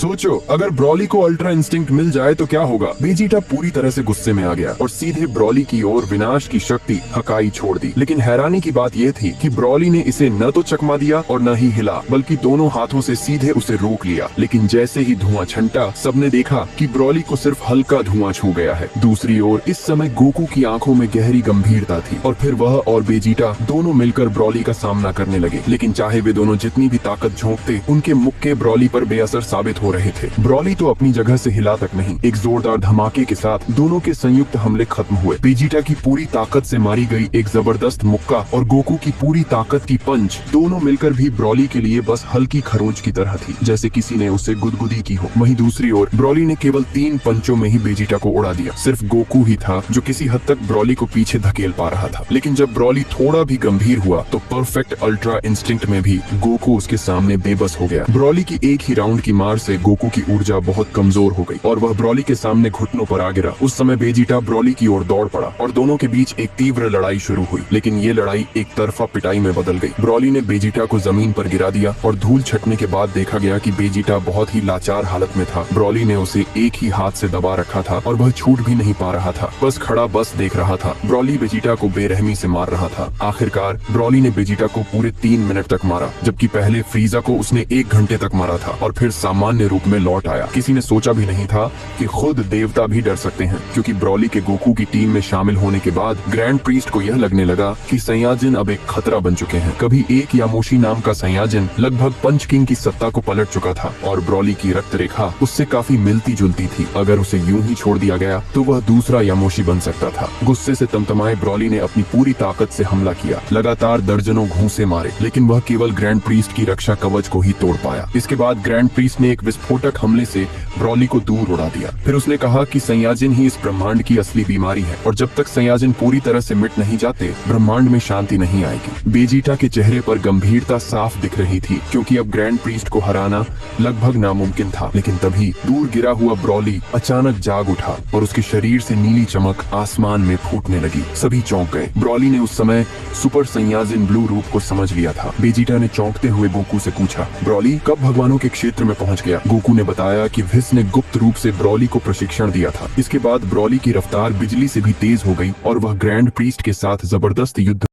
सोचो अगर ब्रॉली को अल्ट्रा इंस्टिंक्ट मिल जाए तो क्या होगा। वेजिटा पूरी तरह से गुस्से में आ गया और सीधे ब्रॉली की ओर विनाश की शक्ति हकाई छोड़ दी। लेकिन हैरानी की बात यह थी कि ब्रॉली ने इसे न तो चकमा दिया और न ही हिला, बल्कि दोनों हाथों से सीधे उसे रोक लिया। लेकिन जैसे ही धुआं छंटा, सबने देखा कि ब्रॉली को सिर्फ हल्का धुआं छू गया है। दूसरी ओर इस समय गोकू की आंखों में गहरी गंभीरता थी और फिर वह और वेजिटा दोनों मिलकर ब्रॉली का सामना करने लगे। लेकिन चाहे वे दोनों जितनी भी ताकत झोंकते, उनके मुक्के ब्रॉली पर बेअसर साबित हो रहे थे। ब्रॉली तो अपनी जगह से हिला तक नहीं। एक जोरदार धमाके के साथ दोनों के संयुक्त हमले खत्म हुए। वेजिटा की पूरी ताकत से मारी गई एक जबरदस्त मुक्का और गोकू की पूरी ताकत की पंच दोनों मिलकर भी ब्रॉली के लिए बस हल्की खरोंच की तरह थी, जैसे किसी ने उसे गुदगुदी की हो। वहीं दूसरी ओर ब्रॉली ने केवल 3 पंचों में ही वेजिटा को उड़ा दिया। सिर्फ गोकू ही था जो किसी हद तक ब्रॉली को पीछे धकेल पा रहा था। लेकिन जब ब्रॉली थोड़ा भी गंभीर हुआ तो परफेक्ट अल्ट्रा इंस्टिंक्ट में भी गोकू उसके सामने बेबस हो गया। ब्रॉली की एक ही राउंड की मार से गोकू की ऊर्जा बहुत कमजोर हो गई और वह ब्रॉली के सामने घुटनों पर आ गिरा। उस समय वेजिटा ब्रॉली की ओर दौड़ पड़ा और दोनों के बीच एक तीव्र लड़ाई शुरू हुई। लेकिन ये लड़ाई एक तरफा पिटाई में बदल गई। ब्रॉली ने वेजिटा को जमीन पर गिरा दिया और धूल छटने के बाद देखा गया कि वेजिटा बहुत ही लाचार हालत में था। ब्रॉली ने उसे एक ही हाथ से दबा रखा था और वह छूट भी नहीं पा रहा था, बस खड़ा बस देख रहा था। ब्रॉली वेजिटा को बेरहमी से मार रहा था। आखिरकार ब्रॉली ने वेजिटा को पूरे 3 मिनट तक मारा, जबकि पहले फ्रीजा को उसने 1 घंटे तक मारा था और फिर सामान्य रूप में लौट आया। किसी ने सोचा भी नहीं था कि खुद देवता भी डर सकते हैं, क्योंकि ब्रॉली के गोकू की टीम में शामिल होने के बाद ग्रैंड प्रीस्ट को यह लगने लगा कि सैयाजिन अब एक खतरा बन चुके हैं। कभी एक यामोशी नाम का सैयाजिन लगभग पंच किंग की सत्ता को पलट चुका था और ब्रॉली की रक्त रेखा उससे काफी मिलती जुलती थी। अगर उसे यूं ही छोड़ दिया गया तो वह दूसरा यामोशी बन सकता था। गुस्से से तमतमाए ब्रॉली ने अपनी पूरी ताकत से हमला किया। लगातार दर्जनों घूंसे मारे, लेकिन वह केवल ग्रैंड प्रीस्ट की रक्षा कवच को ही तोड़ पाया। इसके बाद ग्रैंड प्रीस्ट ने एक विस्फोटक हमले से ब्रॉली को दूर उड़ा दिया। फिर उसने कहा कि सैयाजिन ही इस ब्रह्मांड की असली बीमारी है और जब तक सैयाजिन पूरी तरह से मिट नहीं जाते, ब्रह्मांड में शांति नहीं आएगी। वेजिटा के चेहरे पर गंभीरता साफ दिख रही थी, क्योंकि अब ग्रैंड प्रीस्ट को हराना लगभग नामुमकिन था। लेकिन तभी दूर गिरा हुआ ब्रॉली अचानक जाग उठा और उसके शरीर से नीली चमक आसमान में फूटने लगी। सभी चौंक गए। ब्रॉली ने उस समय सुपर सैयाजिन ब्लू रूप को समझ लिया था। वेजिटा ने चौंकते हुए गोकू से पूछा, ब्रॉली कब भगवानों के क्षेत्र में पहुंच गया? गोकू ने बताया कि विस ने गुप्त रूप से ब्रॉली को प्रशिक्षण दिया था। इसके बाद ब्रॉली की रफ्तार बिजली से भी तेज हो गई और वह ग्रैंड प्रीस्ट के साथ जबरदस्त युद्ध